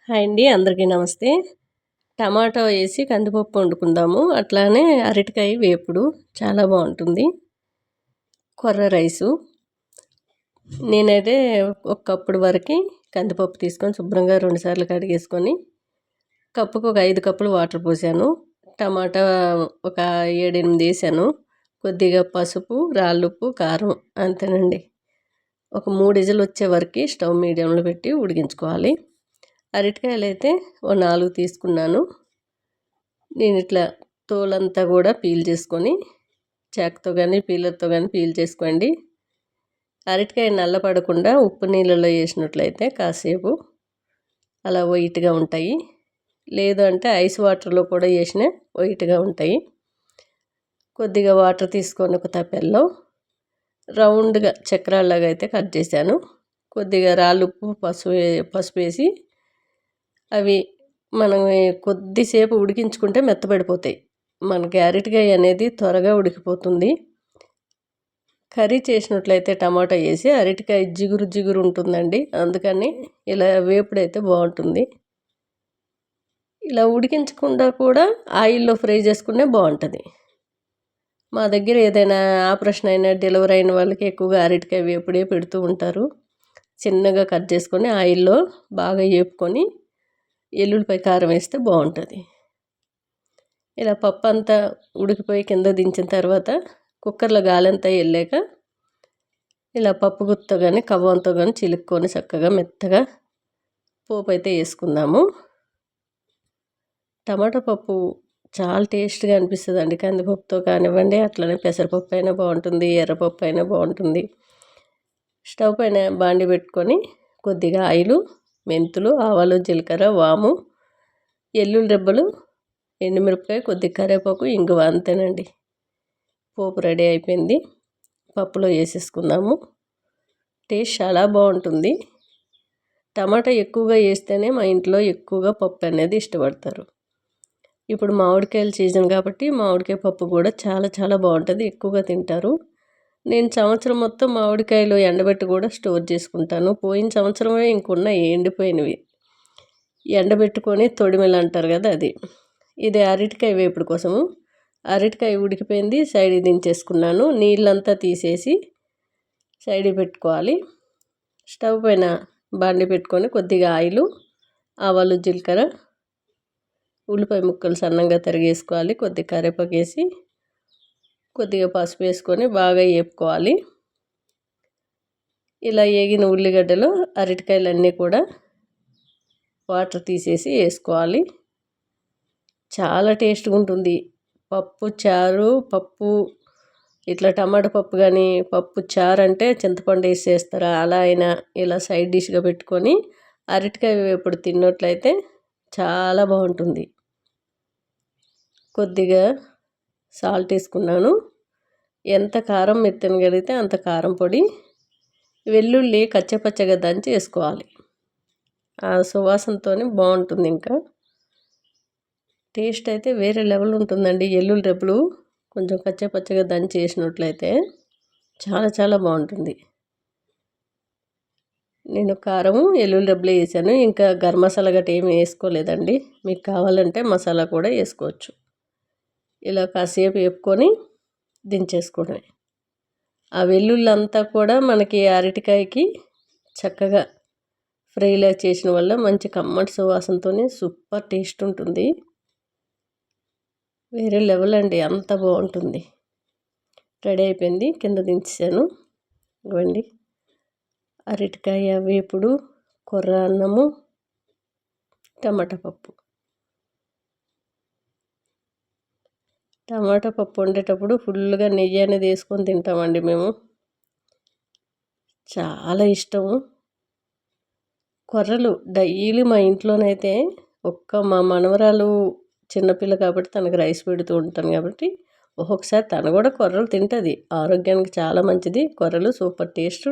Hi అండి, అందరికీ నమస్తే. టమాటా వేసి కందిపప్పు వండుకుందాము. అట్లానే అరటికాయ వేపుడు చాలా బాగుంటుంది. కొర్ర రైసు నేనైతే ఒక కప్పుడు వరకు కందిపప్పు తీసుకొని శుభ్రంగా 2 సార్లు కడిగేసుకొని కప్పుకు ఒక 5 కప్పులు వాటర్ పోసాను. టమాటా ఒక 7-8 వేసాను. కొద్దిగా పసుపు, రాళ్ళుప్పు, కారం అంతేనండి. ఒక 3 విజిల్ వచ్చే వరకు స్టవ్ మీడియంలో పెట్టి ఉడికించుకోవాలి. అరటికాయలు అయితే ఓ 4 తీసుకున్నాను. నేను ఇట్లా తోలంతా కూడా పీల్ చేసుకొని చాకుతో కానీ పీలర్తో కానీ పీల్ చేసుకోండి. అరటికాయ నల్లపడకుండా ఉప్పు నీళ్ళలో వేసినట్లయితే కాసేపు అలా వైట్గా ఉంటాయి. లేదు అంటే ఐస్ వాటర్లో కూడా వేసినా వైట్గా ఉంటాయి. కొద్దిగా వాటర్ తీసుకొని ఒక తప్పెల్లో రౌండ్గా చక్రాల్లాగా అయితే కట్ చేశాను. కొద్దిగా రాళ్ళుప్పు, పసుపు వేసి అవి మనం కొద్దిసేపు ఉడికించుకుంటే మెత్తబడిపోతాయి. మనకి అరటికాయ అనేది త్వరగా ఉడికిపోతుంది. కర్రీ చేసినట్లయితే టమాటా వేసి అరటికాయ జిగురు జిగురు ఉంటుందండి. అందుకని ఇలా వేపుడైతే బాగుంటుంది. ఇలా ఉడికించకుండా కూడా ఆయిల్లో ఫ్రై చేసుకునే బాగుంటుంది. మా దగ్గర ఏదైనా ఆపరేషన్ అయినా డెలివరీ అయిన వాళ్ళకి ఎక్కువగా అరటికాయ వేపుడే పెడుతూ ఉంటారు. చిన్నగా కట్ చేసుకొని ఆయిల్లో బాగా వేపుకొని ఎల్లుల్లిపాయ కారం వేస్తే బాగుంటుంది. ఇలా పప్పు అంతా ఉడికిపోయి కింద దించిన తర్వాత కుక్కర్లో గాలంతా వెళ్ళాక ఇలా పప్పు గుత్తో కానీ కవ్వంతో కానీ చిలుక్కొని చక్కగా మెత్తగా పోపు అయితే వేసుకుందాము. టమాటా పప్పు చాలా టేస్ట్గా అనిపిస్తుంది అండి. కందిపప్పుతో కానివ్వండి, అట్లనే పెసరపప్పు అయినా బాగుంటుంది, ఎర్రపప్పు అయినా బాగుంటుంది. స్టవ్ పైన బాండి పెట్టుకొని కొద్దిగా ఆయిలు, మెంతులు, ఆవాలు, జీలకర్ర, వాము, ఎల్లుల్లి రెబ్బలు, ఎండుమిరపకాయ, కొద్దిగా కరివేపాకు, ఇంగువ అంతేనండి. పోపు రెడీ అయిపోయింది. పప్పులో వేసేసుకుందాము. టేస్ట్ చాలా బాగుంటుంది. టమాటా ఎక్కువగా వేస్తేనే మా ఇంట్లో ఎక్కువగా పప్పు అనేది ఇష్టపడతారు. ఇప్పుడు మామిడికాయల సీజన్ కాబట్టి మామిడికాయ పప్పు కూడా చాలా చాలా బాగుంటుంది, ఎక్కువగా తింటారు. నేను సంవత్సరం మొత్తం మామిడికాయలు ఎండబెట్టి కూడా స్టోర్ చేసుకుంటాను. పోయిన సంవత్సరమే ఇంకున్నాయి ఎండిపోయినవి, ఎండబెట్టుకొని తొడిమెలు అంటారు కదా అది. ఇది అరటికాయ వేపుడు కోసము. అరటికాయ ఉడికిపోయింది, సైడ్ దించేసుకున్నాను. నీళ్ళంతా తీసేసి సైడ్ పెట్టుకోవాలి. స్టవ్ పైన బాండి పెట్టుకొని కొద్దిగా ఆయిలు, ఆవాలు, జీలకర్ర, ఉల్లిపాయ ముక్కలు సన్నంగా తరిగేసుకోవాలి. కొద్దిగా కరివేపాకు వేసి కొద్దిగా పసుపు వేసుకొని బాగా వేపుకోవాలి. ఇలా వేగిన ఉల్లిగడ్డలు, అరటికాయలన్నీ కూడా వాటర్ తీసేసి వేసుకోవాలి. చాలా టేస్ట్గా ఉంటుంది. పప్పు చారు, పప్పు ఇట్లా టమాటా పప్పు కానీ, పప్పు చారు అంటే చింతపండు వేసి చేస్తారా, అలా అయినా ఇలా సైడ్ డిష్గా పెట్టుకొని అరటికాయ వేపుడు తిన్నట్లయితే చాలా బాగుంటుంది. కొద్దిగా సాల్ట్ వేసుకున్నాను. ఎంత కారం మీరు తినగలిగితే అంత కారం పొడి, వెల్లుల్లి కచ్చపచ్చగా దంచి వేసుకోవాలి. ఆ సువాసనతో బాగుంటుంది. ఇంకా టేస్ట్ అయితే వేరే లెవెల్ ఉంటుందండి. ఎల్లుల్లి రెబ్బలు కొంచెం కచ్చపచ్చగా దంచి వేసినట్లయితే చాలా చాలా బాగుంటుంది. నేను కారం, ఎల్లుల్లి రెబ్బలు వేసాను. ఇంకా గరం మసాలా గట్రా ఏమి వేసుకోలేదండి. మీకు కావాలంటే మసాలా కూడా వేసుకోవచ్చు. ఇలా కాసేపు వేపుకొని దించేసుకోవడమే. ఆ వెల్లుల్లి అంతా కూడా మనకి అరటికాయకి చక్కగా ఫ్రైలా చేసిన వల్ల మంచి కమ్మటి సువాసనతో సూపర్ టేస్ట్ ఉంటుంది. వేరే లెవెల్ అండి, అంత బాగుంటుంది. రెడీ అయిపోయింది, కింద దించేసాను. ఇవ్వండి అరటికాయ వేపుడు, కొర్ర అన్నము, టమాటా పప్పు. టమాటా పప్పు వండేటప్పుడు ఫుల్గా నెయ్యి అనేది వేసుకొని తింటామండి మేము. చాలా ఇష్టము. కొర్రలు డైలీ మా ఇంట్లోనైతే మా మనవరాలు చిన్నపిల్ల కాబట్టి తనకు రైస్ పెడుతూ ఉంటాను కాబట్టి ఒక్కొక్కసారి తను కూడా కొర్రలు తింటుంది. ఆరోగ్యానికి చాలా మంచిది కొర్రలు, సూపర్ టేస్ట్.